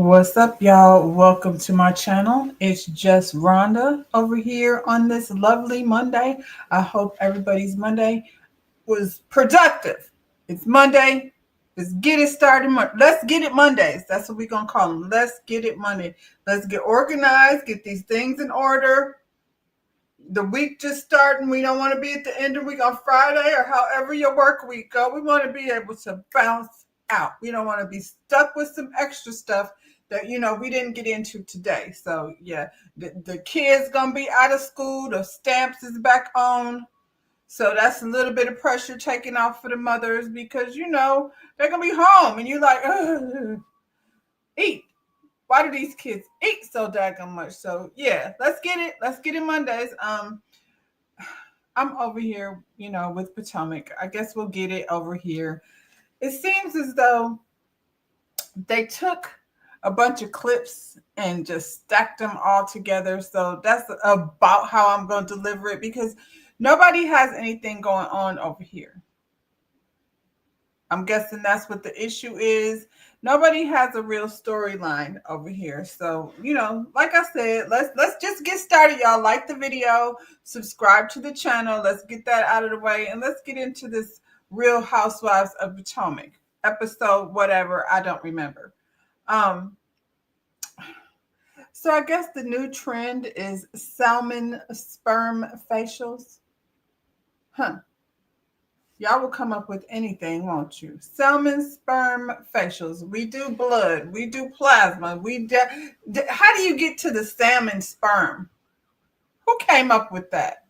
What's up, y'all? Welcome to my channel. It's just Rhonda over here on this lovely Monday. I hope everybody's Monday was productive. It's Monday. Let's get it started. Let's get it Mondays. That's what we're going to call them. Let's get it Monday. Let's get organized, get these things in order. The week just starting. We don't want to be at the end of the week on Friday or however your work week go. We want to be able to bounce out. We don't want to be stuck with some extra stuff that we didn't get into today. So yeah, the kids gonna be out of school. The stamps is back on. So that's a little bit of pressure taken off for the mothers because they're gonna be home and you're like, ugh, eat. Why do these kids eat so daggone much? So yeah, let's get it. Let's get it Mondays. I'm over here, with Potomac. I guess we'll get it over here. It seems as though they took a bunch of clips and just stacked them all together. So that's about how I'm going to deliver it because nobody has anything going on over here. I'm guessing that's what the issue is. Nobody has a real storyline over here. So, like I said, let's just get started, y'all. Like the video, subscribe to the channel. Let's get that out of the way and let's get into this Real Housewives of Potomac episode, whatever, I don't remember. So I guess the new trend is salmon sperm facials. Y'all will come up with anything, won't you? Salmon sperm facials. We do blood. We do plasma. How do you get to the salmon sperm? Who came up with that?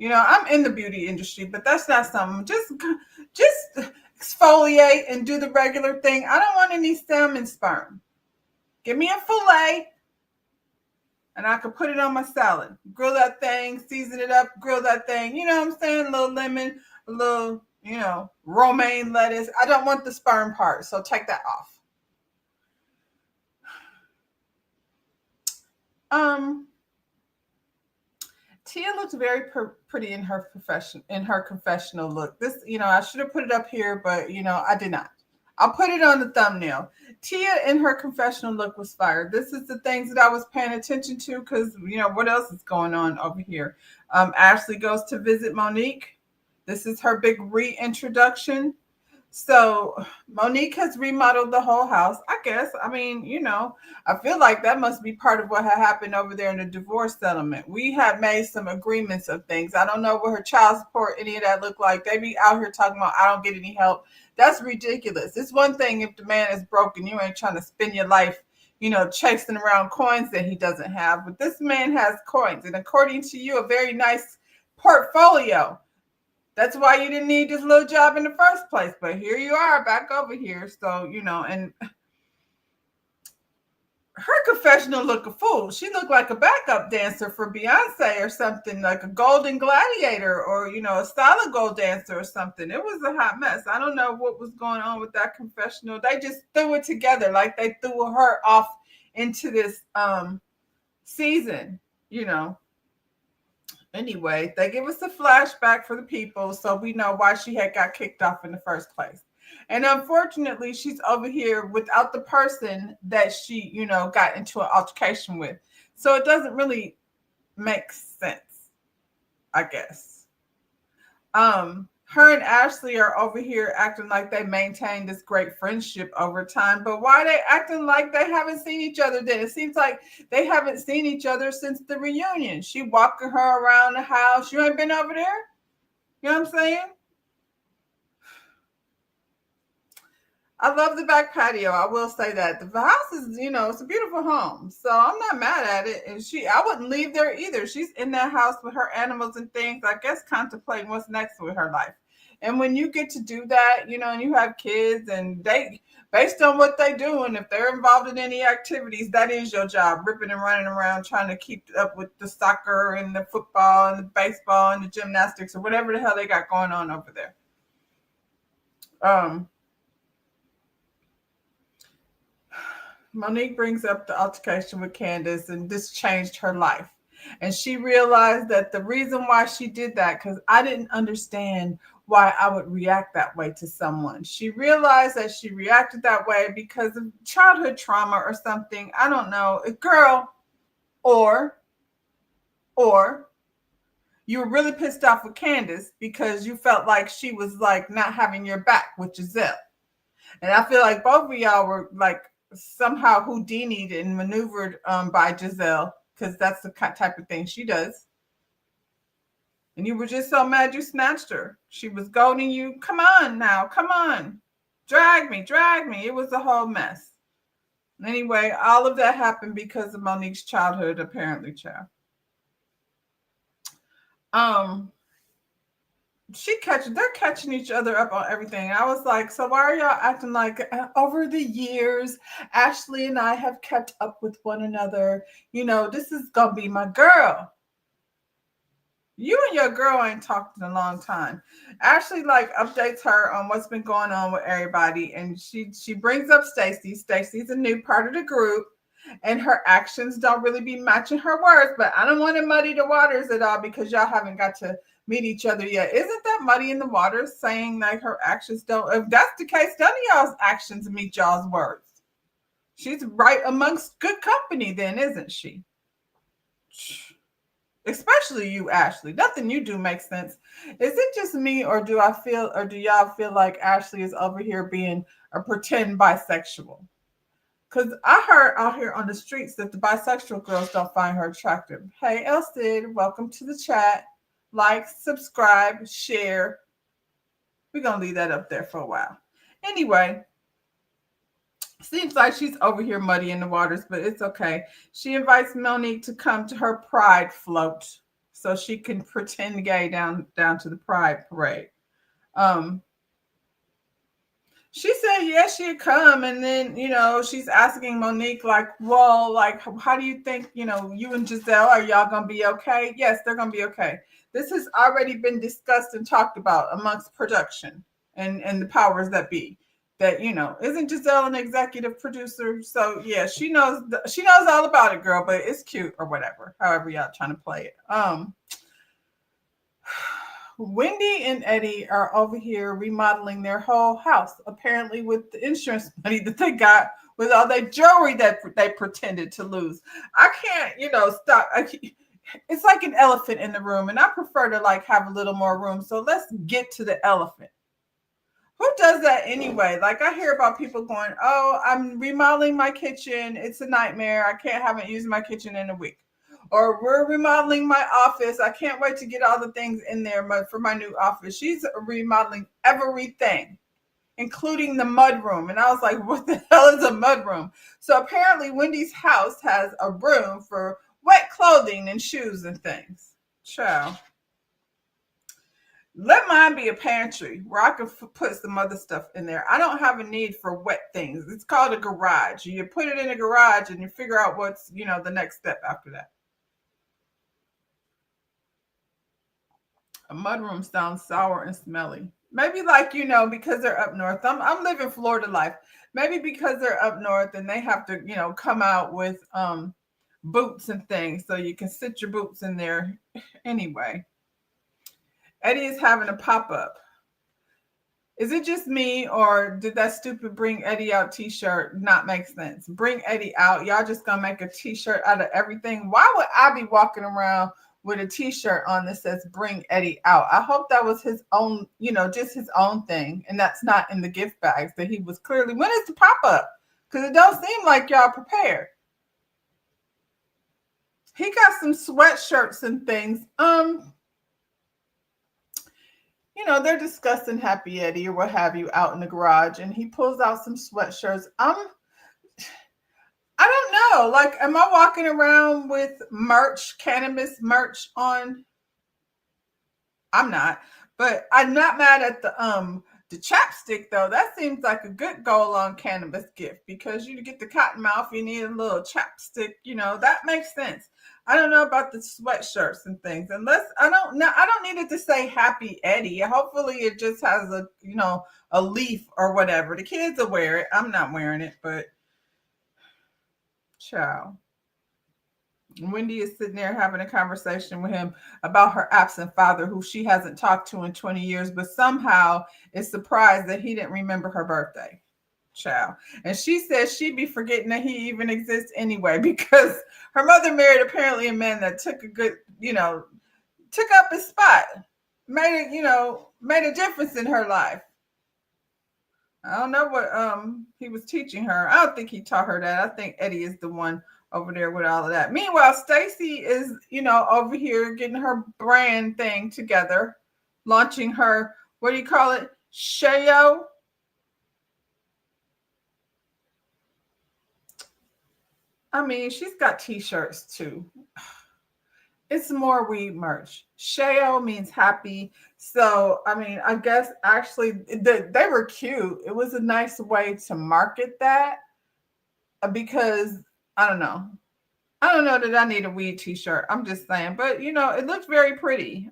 I'm in the beauty industry, but that's not something. Just exfoliate and do the regular thing. I don't want any salmon sperm. Give me a fillet and I can put it on my salad. Grill that thing, season it up, grill that thing. You know what I'm saying? A little lemon, a little, romaine lettuce. I don't want the sperm part, so take that off. Tia looks very pretty in her confessional look. This, I should have put it up here, but I did not. I'll put it on the thumbnail. Tia in her confessional look was fire. This is the things that I was paying attention to because, what else is going on over here? Ashley goes to visit Monique. This is her big reintroduction. So Monique has remodeled the whole house, I guess. I mean, I feel like that must be part of what had happened over there in the divorce settlement. We had made some agreements of things. I don't know what her child support, any of that looked like. They be out here talking about, I don't get any help. That's ridiculous. It's one thing if the man is broken, you ain't trying to spend your life, chasing around coins that he doesn't have. But this man has coins. And according to you, a very nice portfolio. That's why you didn't need this little job in the first place. But here you are back over here. So, and her confessional looked a fool. She looked like a backup dancer for Beyonce or something, like a golden gladiator or, a solid gold dancer or something. It was a hot mess. I don't know what was going on with that confessional. They just threw it together like they threw her off into this season, Anyway, they give us a flashback for the people so we know why she had got kicked off in the first place. And unfortunately, she's over here without the person that she, got into an altercation with. So it doesn't really make sense, I guess. Her and Ashley are over here acting like they maintained this great friendship over time. But why are they acting like they haven't seen each other then? It seems like they haven't seen each other since the reunion. She walking her around the house. You ain't been over there? You know what I'm saying? I love the back patio. I will say that. The house is, it's a beautiful home. So I'm not mad at it. And I wouldn't leave there either. She's in that house with her animals and things, I guess, contemplating what's next with her life. And when you get to do that, and you have kids and they, based on what they do, and if they're involved in any activities, that is your job, ripping and running around trying to keep up with the soccer and the football and the baseball and the gymnastics or whatever the hell they got going on over there. Monique brings up the altercation with Candace, and this changed her life. And she realized that the reason why she did that, because I didn't understand why I would react that way to someone. She realized that she reacted that way because of childhood trauma or something. I don't know. Girl, or or you were really pissed off with Candace because you felt like she was like not having your back with Giselle. And I feel like both of y'all were like somehow Houdini'd and maneuvered by Giselle, because that's the type of thing she does. And you were just so mad you snatched her. She was goading you. Come on now, come on. Drag me, drag me. It was a whole mess. Anyway, all of that happened because of Monique's childhood, apparently, child. They're catching each other up on everything. I was like, so why are y'all acting like over the years, Ashley and I have kept up with one another? This is gonna be my girl. You and your girl ain't talked in a long time. Ashley like updates her on what's been going on with everybody, and she brings up Stacy. Stacy's a new part of the group, and her actions don't really be matching her words. But I don't want to muddy the waters at all because y'all haven't got to meet each other yet. Isn't that muddy in the waters saying like her actions don't? If that's the case, none of y'all's actions meet y'all's words. She's right amongst good company, then, isn't she? Especially you, Ashley. Nothing you do makes sense. Is it just me, or do y'all feel like Ashley is over here being a pretend bisexual? Because I heard out here on the streets that the bisexual girls don't find her attractive. Hey, Elsid, welcome to the chat. Like, subscribe, share. We're going to leave that up there for a while. Anyway, seems like she's over here muddying the waters, but it's okay. She invites Monique to come to her pride float so she can pretend gay down to the pride parade. She said yes, she'd come, and then she's asking Monique like, well, like, how do you think you and Giselle, are y'all gonna be okay? Yes, they're gonna be okay. This has already been discussed and talked about amongst production and the powers that be. That isn't Giselle an executive producer? So yeah, she knows all about it, girl. But it's cute or whatever. However y'all trying to play it. Wendy and Eddie are over here remodeling their whole house, apparently with the insurance money that they got with all that jewelry that they pretended to lose. I can't, stop. It's like an elephant in the room, and I prefer to like have a little more room. So let's get to the elephant. Who does that anyway? Like I hear about people going, oh, I'm remodeling my kitchen. It's a nightmare. I haven't used my kitchen in a week. Or we're remodeling my office. I can't wait to get all the things in there for my new office. She's remodeling everything, including the mud room. And I was like, what the hell is a mud room? So apparently Wendy's house has a room for wet clothing and shoes and things. Ciao. Let mine be a pantry where I can put some other stuff in there. I don't have a need for wet things. It's called a garage. You put it in a garage and you figure out what's, the next step after that. A mudroom sounds sour and smelly. Maybe like, because they're up north. I'm living Florida life. Maybe because they're up north and they have to, come out with boots and things so you can sit your boots in there. Anyway, Eddie is having a pop-up. Is it just me, or did that stupid Bring Eddie Out t-shirt not make sense? Bring Eddie Out. Y'all just gonna make a t-shirt out of everything? Why would I be walking around with a t-shirt on that says Bring Eddie Out? I hope that was his own, just his own thing, and that's not in the gift bags that he was clearly. When is the pop-up? Because it don't seem like y'all prepared. He got some sweatshirts and things. They're discussing Happy Eddie or what have you out in the garage, and he pulls out some sweatshirts. I don't know. Like, am I walking around with cannabis merch on? I'm not, but I'm not mad at the chapstick though. That seems like a good go-along cannabis gift because you get the cotton mouth, you need a little chapstick. That makes sense. I don't know about the sweatshirts and things. Unless I don't need it to say Happy Eddie. Hopefully it just has a leaf or whatever. The kids will wear it. I'm not wearing it, but ciao. Wendy is sitting there having a conversation with him about her absent father, who she hasn't talked to in 20 years, but somehow is surprised that he didn't remember her birthday. Child. And she says she'd be forgetting that he even exists anyway, because her mother married apparently a man that took a good, took up his spot, made a difference in her life. I don't know what he was teaching her. I don't think he taught her that. I think Eddie is the one over there with all of that. Meanwhile, Stacy is, over here getting her brand thing together, launching her, what do you call it? Shayo. I mean, she's got t-shirts too. It's more weed merch. Shayo means happy. So, I mean, I guess actually they were cute. It was a nice way to market that because I don't know. I don't know that I need a weed t-shirt. I'm just saying, but it looks very pretty.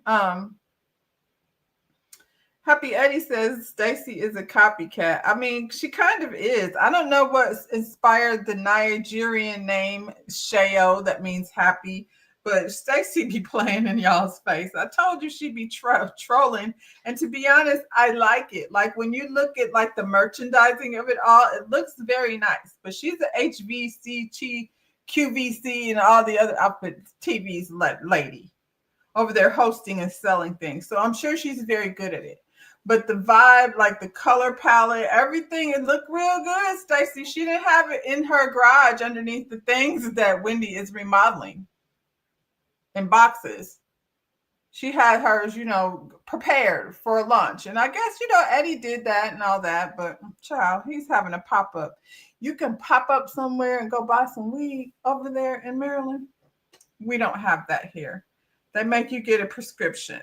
Happy Eddie says Stacy is a copycat. I mean, she kind of is. I don't know what inspired the Nigerian name Shayo that means happy, but Stacy be playing in y'all's face. I told you she'd be trolling, and to be honest, I like it. Like when you look at like the merchandising of it all, it looks very nice. But she's an HVC, QVC, and all the other outfits TV's lady over there hosting and selling things. So I'm sure she's very good at it. But the vibe, like the color palette, everything, it looked real good, Stacy. She didn't have it in her garage underneath the things that Wendy is remodeling in boxes. She had hers, prepared for lunch. And I guess, Eddie did that and all that. But, child, he's having a pop-up. You can pop up somewhere and go buy some weed over there in Maryland. We don't have that here. They make you get a prescription.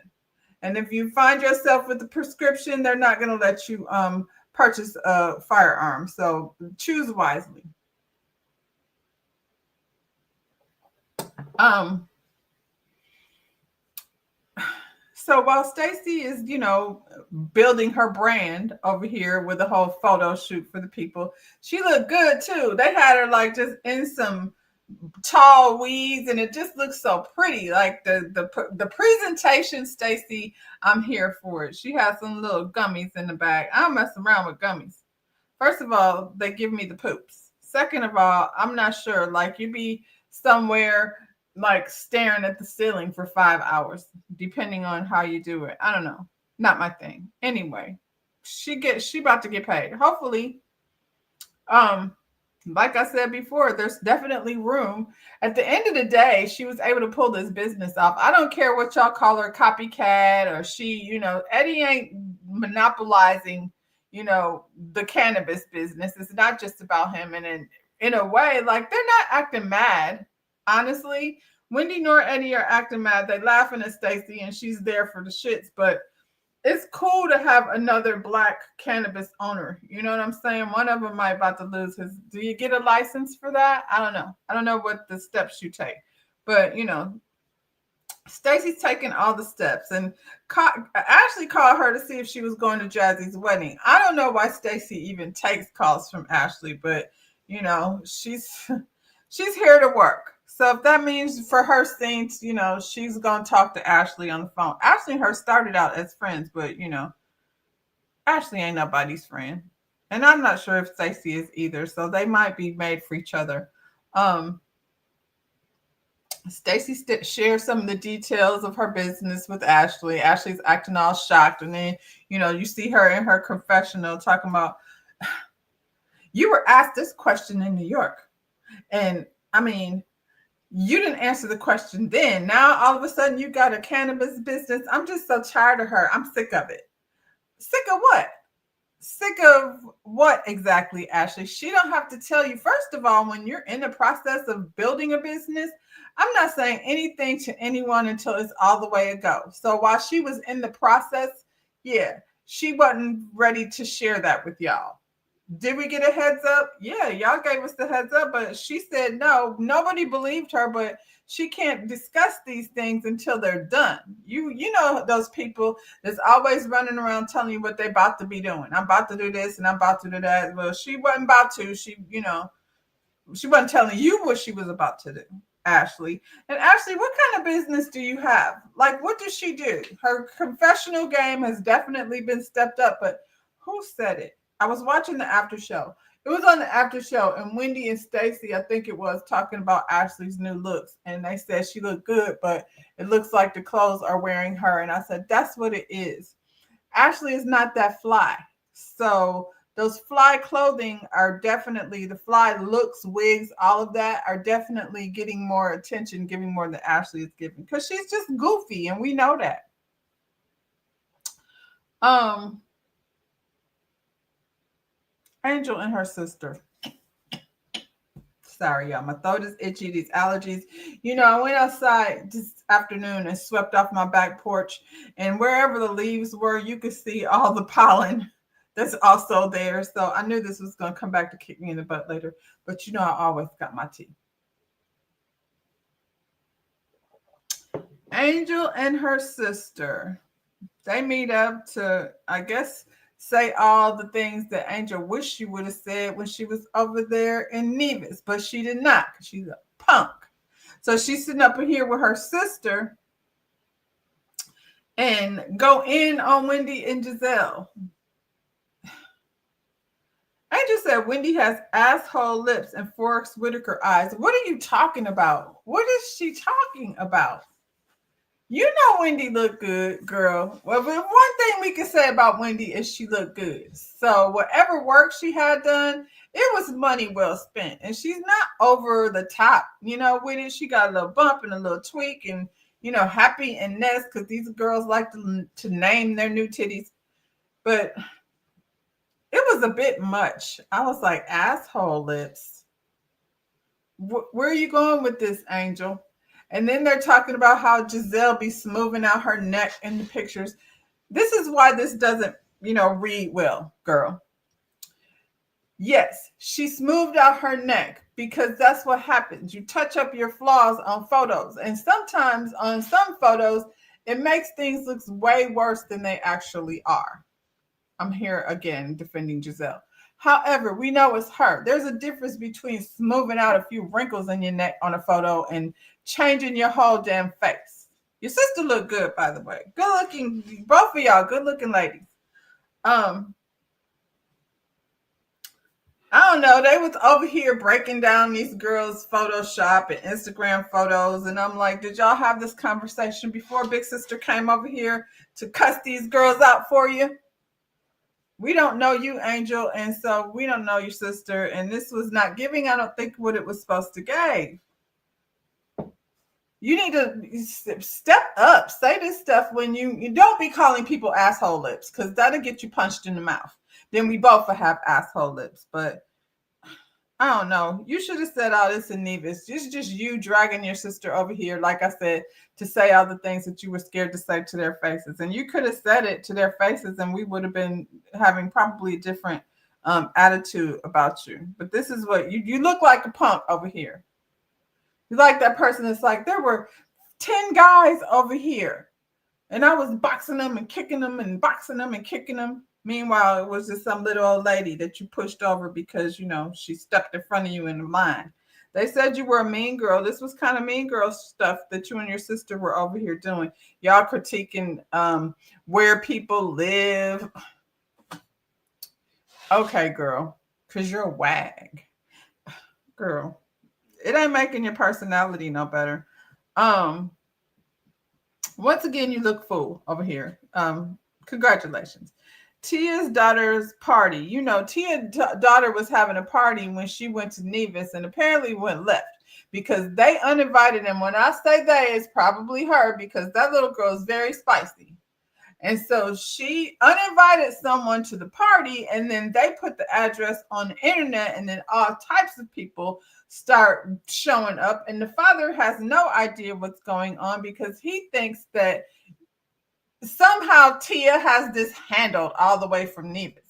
And if you find yourself with a prescription, they're not going to let you purchase a firearm. So choose wisely. So while Stacy is, building her brand over here with a whole photo shoot for the people, she looked good too. They had her like just in some tall weeds, and it just looks so pretty. Like the presentation, Stacy, I'm here for it. She has some little gummies in the bag. I don't mess around with gummies. First of all, they give me the poops. Second of all, I'm not sure. Like you be somewhere like staring at the ceiling for 5 hours, depending on how you do it. I don't know. Not my thing. Anyway, she about to get paid. Hopefully, like I said before, there's definitely room. At the end of the day, she was able to pull this business off. I don't care what y'all call her, copycat, or she, Eddie ain't monopolizing, the cannabis business. It's not just about him. And in a way, like they're not acting mad. Honestly, Wendy nor Eddie are acting mad. They're laughing at Stacy and she's there for the shits, but it's cool to have another Black cannabis owner. You know what I'm saying? One of them might about to lose his. Do you get a license for that? I don't know. I don't know what the steps you take, but Stacy's taking all the steps, and Ashley called her to see if she was going to Jazzy's wedding. I don't know why Stacy even takes calls from Ashley, but she's here to work. So if that means for her scenes, she's going to talk to Ashley on the phone. Ashley and her started out as friends, but, Ashley ain't nobody's friend. And I'm not sure if Stacey is either. So they might be made for each other. Stacey shares some of the details of her business with Ashley. Ashley's acting all shocked. And then, you see her in her confessional talking about, you were asked this question in New York. And I mean, you didn't answer the question then. Now, all of a sudden, you got a cannabis business. I'm just so tired of her. I'm sick of it. Sick of what? Sick of what exactly, Ashley? She don't have to tell you. First of all, when you're in the process of building a business, I'm not saying anything to anyone until it's all the way to go. So while she was in the process, yeah, she wasn't ready to share that with y'all. Did we get a heads up? Yeah, y'all gave us the heads up, but she said no. Nobody believed her, but she can't discuss these things until they're done. You know those people that's always running around telling you what they're about to be doing. I'm about to do this and I'm about to do that. Well, she wasn't about to. She wasn't telling you what she was about to do. Ashley. And Ashley, what kind of business do you have? Like, what does she do? Her confessional game has definitely been stepped up, but who said it? I was watching the after show. It was on the after show, and Wendy and Stacy, I think it was, talking about Ashley's new looks. And they said she looked good, but it looks like the clothes are wearing her. And I said, that's what it is. Ashley is not that fly. So those fly clothing are definitely, the fly looks, wigs, all of that are definitely getting more attention, giving more than Ashley is giving, because she's just goofy and we know that. Angel and her sister. Sorry, y'all. My throat is itchy. These allergies. You know, I went outside this afternoon and swept off my back porch, and wherever the leaves were, you could see all the pollen that's also there. So I knew this was going to come back to kick me in the butt later. But you know, I always got my tea. Angel and her sister, they meet up to, I guess, say all the things that Angel wished she would have said when she was over there in Nevis, but she did not because she's a punk. So she's sitting up in here with her sister and go in on Wendy and Giselle. Angel said Wendy has asshole lips and Forrest Whitaker eyes. What are you talking about? What is she talking about? You know Wendy looked good, girl. Well, but one thing we can say about Wendy is she looked good. So whatever work she had done, it was money well spent. And she's not over the top, you know, with it. She got a little bump and a little tweak and, you know, happy and Ness, because these girls like to name their new titties. But it was a bit much. I was like, asshole lips. Where are you going with this, Angel? And then they're talking about how Giselle be smoothing out her neck in the pictures. This is why this doesn't, you know, read well, girl. Yes, she smoothed out her neck because that's what happens. You touch up your flaws on photos. And sometimes on some photos, it makes things look way worse than they actually are. I'm here again defending Giselle. However, we know it's her. There's a difference between smoothing out a few wrinkles in your neck on a photo and changing your whole damn face. Your sister looked good, by the way. Good looking, both of y'all, good looking ladies. I don't know. They was over here breaking down these girls' Photoshop and Instagram photos. And I'm like, did y'all have this conversation before Big Sister came over here to cuss these girls out for you? We don't know you, Angel, and so we don't know your sister. And this was not giving, I don't think, what it was supposed to give. You need to step up. Say this stuff when you don't be calling people asshole lips, because that'll get you punched in the mouth. Then we both will have asshole lips. But I don't know. You should have said all this in Nevis. This is just you dragging your sister over here, like I said, to say all the things that you were scared to say to their faces. And you could have said it to their faces and we would have been having probably a different attitude about you. But this is what you look like, a punk over here. You like that person that's like, there were 10 guys over here and I was boxing them and kicking them and boxing them and kicking them. Meanwhile, it was just some little old lady that you pushed over because, you know, she stepped in front of you in the line. They said you were a mean girl. This was kind of mean girl stuff that you and your sister were over here doing. Y'all critiquing where people live. Okay, girl, because you're a wag. Girl, it ain't making your personality no better. Once again, you look full over here. Congratulations. Tia's daughter's party. You know, Tia's daughter was having a party when she went to Nevis and apparently went left because they uninvited him. When I say they, it's probably her because that little girl is very spicy. And so she uninvited someone to the party and then they put the address on the internet and then all types of people start showing up. And the father has no idea what's going on because he thinks that somehow Tia has this handled all the way from Nevis.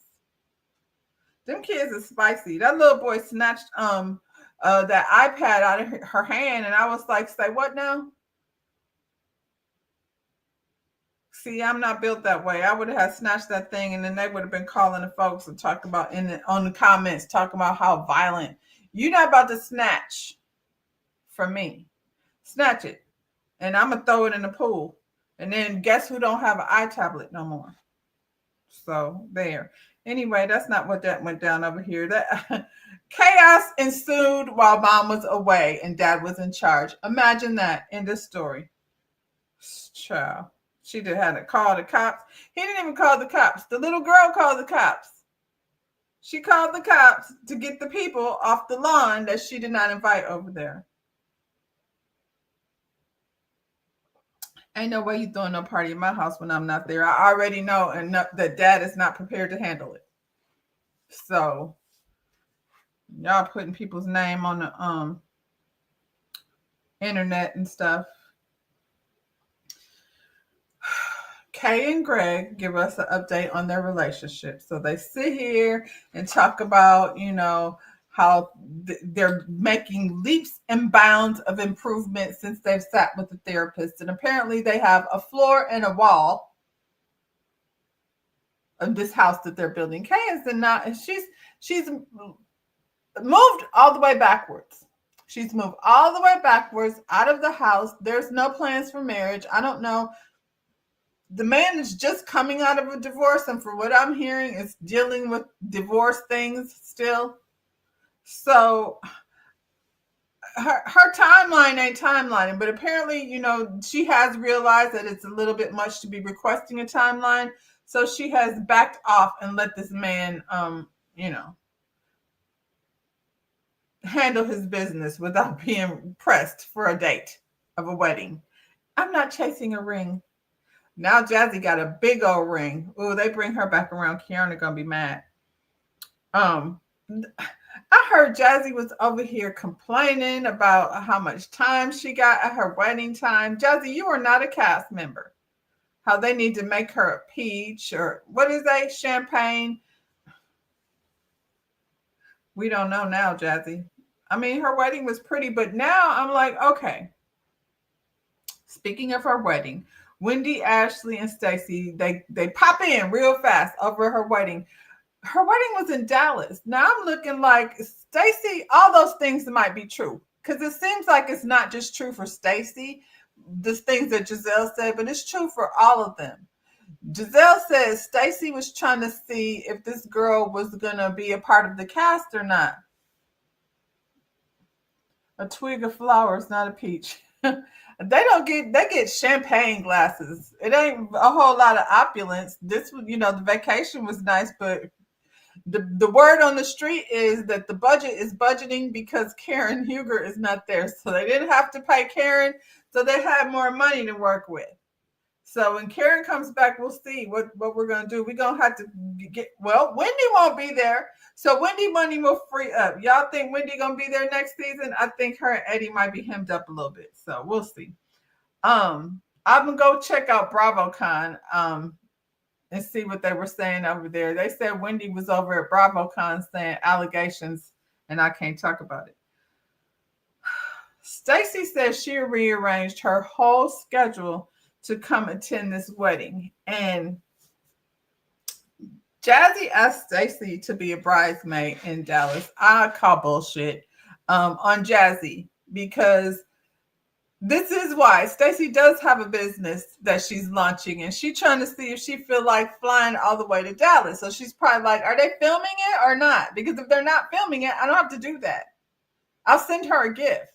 Them kids are spicy. That little boy snatched that iPad out of her hand, and I was like, "Say what now?" See, I'm not built that way. I would have snatched that thing, and then they would have been calling the folks and talking about on the comments, talking about how violent. You're not about to snatch from me. Snatch it. And I'm going to throw it in the pool. And then guess who don't have an iTablet no more? So there. Anyway, that's not what that went down over here. That chaos ensued while mom was away and dad was in charge. Imagine that in this story. Child. She did had to call the cops. He didn't even call the cops. The little girl called the cops. She called the cops to get the people off the lawn that she did not invite over there. Ain't no way you throwing no party in my house when I'm not there. I already know and that dad is not prepared to handle it. So y'all putting people's name on the internet and stuff. Kay and Greg give us an update on their relationship. So they sit here and talk about, how they're making leaps and bounds of improvement since they've sat with the therapist. And apparently they have a floor and a wall of this house that they're building. Kay is not, she's moved all the way backwards. She's moved all the way backwards out of the house. There's no plans for marriage. I don't know. The man is just coming out of a divorce, and for what I'm hearing, is dealing with divorce things still. So her timeline ain't timelining, but apparently, she has realized that it's a little bit much to be requesting a timeline. So she has backed off and let this man, handle his business without being pressed for a date of a wedding. I'm not chasing a ring. Now Jazzy got a big old ring. Ooh, they bring her back around. Kiana gonna be mad. I heard Jazzy was over here complaining about how much time she got at her wedding time. Jazzy, you are not a cast member. How they need to make her a peach or what is that? Champagne. We don't know now, Jazzy. I mean, her wedding was pretty, but now I'm like, okay. Speaking of her wedding, Wendy, Ashley, and Stacy, they pop in real fast over her wedding. Her wedding was in Dallas. Now I'm looking like Stacy, all those things might be true. Because it seems like it's not just true for Stacy, the things that Giselle said, but it's true for all of them. Giselle says Stacy was trying to see if this girl was going to be a part of the cast or not. A twig of flowers, not a peach. They get champagne glasses. It ain't a whole lot of opulence. This, the vacation was nice, but the word on the street is that the budget is budgeting because Karen Huger is not there. So they didn't have to pay Karen. So they had more money to work with. So when Karen comes back, we'll see what we're going to do. We're going to have to Wendy won't be there. So Wendy money will free up. Y'all think Wendy going to be there next season? I think her and Eddie might be hemmed up a little bit. So we'll see. I'm going to go check out BravoCon and see what they were saying over there. They said Wendy was over at BravoCon saying allegations, and I can't talk about it. Stacy says she rearranged her whole schedule to come attend this wedding. And Jazzy asked Stacy to be a bridesmaid in Dallas. I call bullshit on Jazzy because this is why Stacy does have a business that she's launching, and she's trying to see if she feel like flying all the way to Dallas. So she's probably like, are they filming it or not? Because if they're not filming it, I don't have to do that. I'll send her a gift.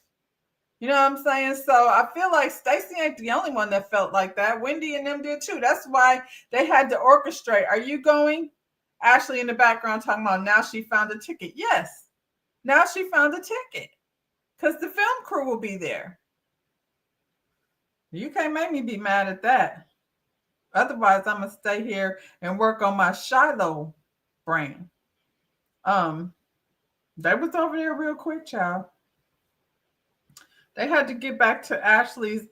You know what I'm saying? So I feel like Stacy ain't the only one that felt like that. Wendy and them did too. That's why they had to orchestrate. Are you going? Ashley in the background talking about now she found a ticket. Yes. Now she found a ticket. Because the film crew will be there. You can't make me be mad at that. Otherwise, I'm going to stay here and work on my Shiloh brand. They was over there real quick, child. They had to get back to Ashley's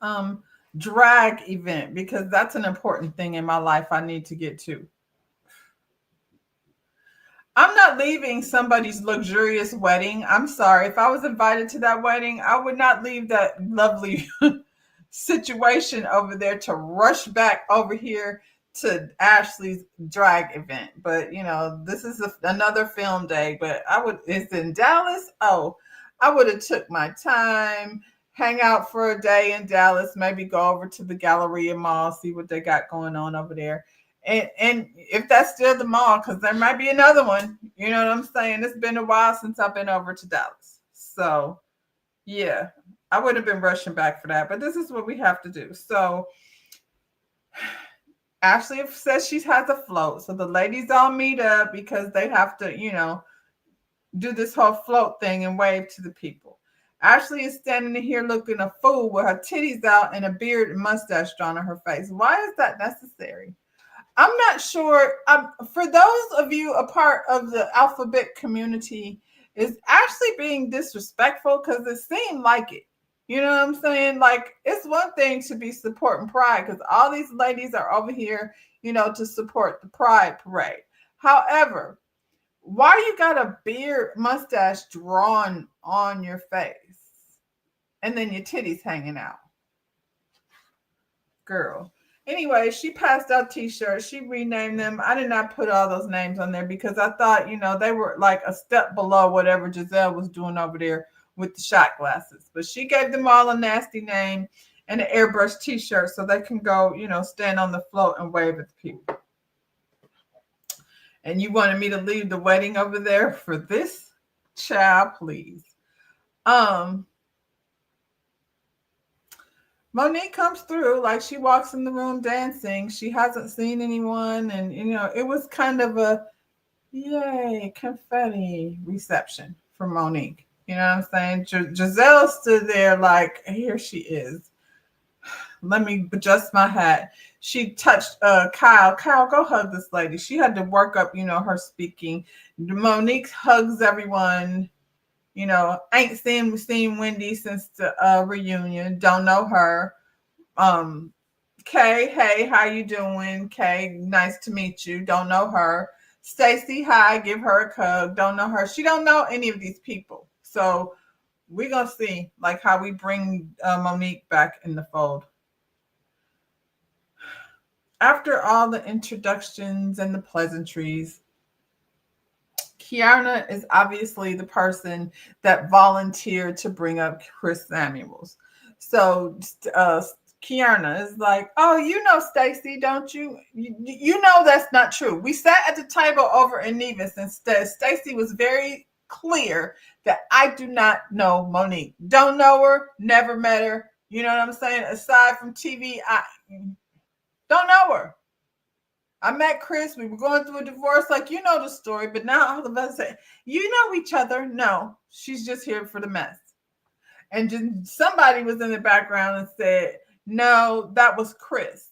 drag event because that's an important thing in my life I need to get to. I'm not leaving somebody's luxurious wedding. I'm sorry. If I was invited to that wedding, I would not leave that lovely situation over there to rush back over here to Ashley's drag event. But, this is another film day. But it's in Dallas. Oh, I would have took my time, hang out for a day in Dallas, maybe go over to the Galleria Mall, see what they got going on over there. And if that's still the mall, because there might be another one, you know what I'm saying? It's been a while since I've been over to Dallas. So yeah, I would have been rushing back for that, but this is what we have to do. So Ashley says she has a float. So the ladies all meet up because they have to, do this whole float thing and wave to the people. Ashley is standing here looking a fool with her titties out and a beard and mustache drawn on her face. Why is that necessary? I'm not sure. For those of you a part of the alphabet community, is Ashley being disrespectful? Because it seemed like it. You know what I'm saying? Like, it's one thing to be supporting Pride because all these ladies are over here, to support the Pride parade. However, why you got a beard mustache drawn on your face and then your titties hanging out? Girl. Anyway, she passed out t-shirts. She renamed them. I did not put all those names on there because I thought, they were like a step below whatever Giselle was doing over there with the shot glasses. But she gave them all a nasty name and an airbrush t-shirt so they can go, stand on the float and wave at the people. And you wanted me to leave the wedding over there for this? Child, please. Monique comes through, like she walks in the room dancing. She hasn't seen anyone. And, it was kind of a yay, confetti reception for Monique. You know what I'm saying? Giselle stood there like, here she is. Let me adjust my hat. She touched Kyle. Kyle, go hug this lady. She had to work up, her speaking. Monique hugs everyone. Ain't seen Wendy since the reunion. Don't know her. Kay, hey, how you doing? Kay, nice to meet you. Don't know her. Stacy, hi, give her a hug. Don't know her. She don't know any of these people. So we're going to see like how we bring Monique back in the fold. After all the introductions and the pleasantries, Kiana is obviously the person that volunteered to bring up Chris Samuels. So Kiana is like, oh, Stacy, don't you? You know that's not true. We sat at the table over in Nevis and Stacy was very clear that I do not know Monique. Don't know her, never met her. You know what I'm saying? Aside from TV, I don't know her. I met Chris. We were going through a divorce. Like, the story. But now all of us say, you know each other. No, she's just here for the mess. And just somebody was in the background and said, no, that was Chris.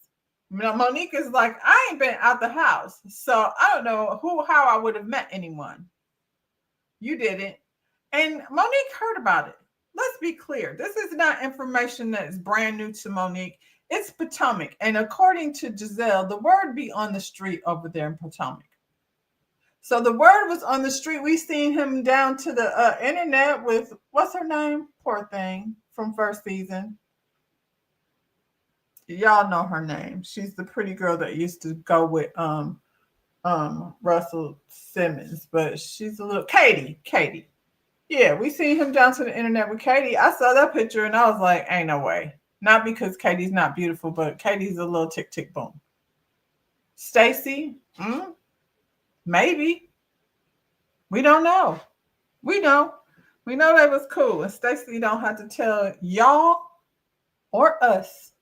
Monique is like, I ain't been out the house. So I don't know how I would have met anyone. You didn't. And Monique heard about it. Let's be clear. This is not information that is brand new to Monique. It's Potomac. And according to Giselle, the word be on the street over there in Potomac. So the word was on the street. We seen him down to the internet with, what's her name? Poor thing from first season. Y'all know her name. She's the pretty girl that used to go with Russell Simmons. But she's a little Katie. Yeah, we seen him down to the internet with Katie. I saw that picture and I was like, ain't no way. Not because Katie's not beautiful, but Katie's a little tick, tick, boom. Stacy? Maybe. We don't know. We know that was cool. And Stacy don't have to tell y'all or us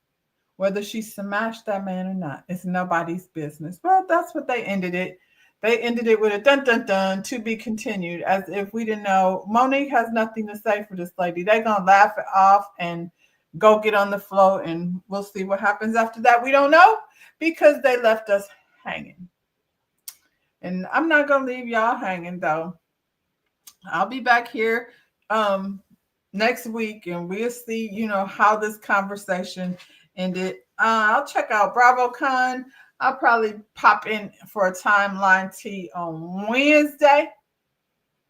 whether she smashed that man or not. It's nobody's business. Well, that's what they ended it. They ended it with a dun, dun, dun, to be continued, as if we didn't know. Monique has nothing to say for this lady. They're going to laugh it off and go get on the floor, and we'll see what happens after that. We don't know because they left us hanging. And I'm not going to leave y'all hanging, though. I'll be back here next week, and we'll see, how this conversation ended. I'll check out BravoCon. I'll probably pop in for a timeline tea on Wednesday.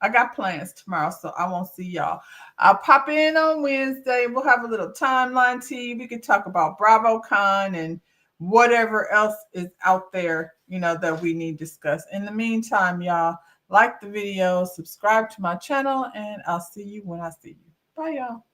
I got plans tomorrow, so I won't see y'all. I'll pop in on Wednesday. We'll have a little timeline tea. We can talk about BravoCon and whatever else is out there, that we need to discuss. In the meantime, y'all, like the video, subscribe to my channel, and I'll see you when I see you. Bye, y'all.